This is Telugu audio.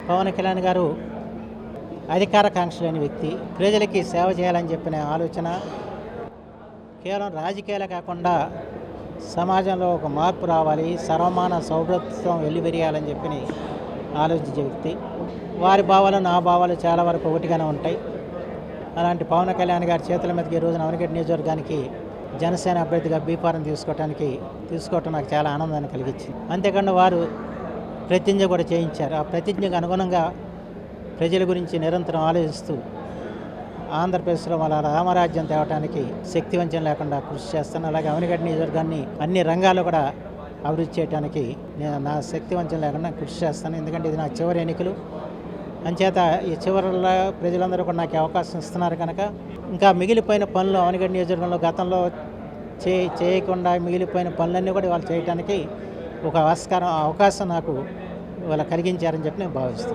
పవన్ కళ్యాణ్ గారు అధికారకాంక్ష లేని వ్యక్తి. ప్రజలకి సేవ చేయాలని చెప్పిన ఆలోచన కేవలం రాజకీయాలే కాకుండా సమాజంలో ఒక మార్పు రావాలి, సర్వమాన సౌభ్రత్వం వెల్లివిరియాలని చెప్పి ఆలోచించే వ్యక్తి. వారి భావాలు నా భావాలు చాలా వరకు ఒకటిగానే ఉంటాయి. అలాంటి పవన్ కళ్యాణ్ గారి చేతుల మీదకి ఈ రోజున అవనగడ్డ నియోజకవర్గానికి జనసేన అభ్యర్థిగా బీఫారం తీసుకోవటం నాకు చాలా ఆనందాన్ని కలిగించింది. అంతేకాకుండా వారు ప్రతిజ్ఞ కూడా చేయించారు. ఆ ప్రతిజ్ఞకు అనుగుణంగా ప్రజల గురించి నిరంతరం ఆలోచిస్తూ ఆంధ్రప్రదేశ్లో మన రామరాజ్యం తేవడానికి శక్తివంచన లేకుండా కృషి చేస్తాను. అలాగే అవనగడ్డ నియోజకవర్గాన్ని అన్ని రంగాల్లో కూడా అభివృద్ధి చేయడానికి నేను నా శక్తివంచన లేకుండా కృషి చేస్తాను. ఎందుకంటే ఇది నా చివరి ఎన్నికలు. అంచేత ఈ చివరిలో ప్రజలందరూ కూడా నాకు అవకాశం ఇస్తున్నారు కనుక ఇంకా మిగిలిపోయిన పనులు అవనగడ్డ నియోజకవర్గంలో గతంలో చేయకుండా మిగిలిపోయిన పనులన్నీ కూడా వాళ్ళు చేయడానికి ఒక అవకాశం నాకు వాళ్ళు కలిగించారని చెప్పి నేను భావిస్తున్నాను.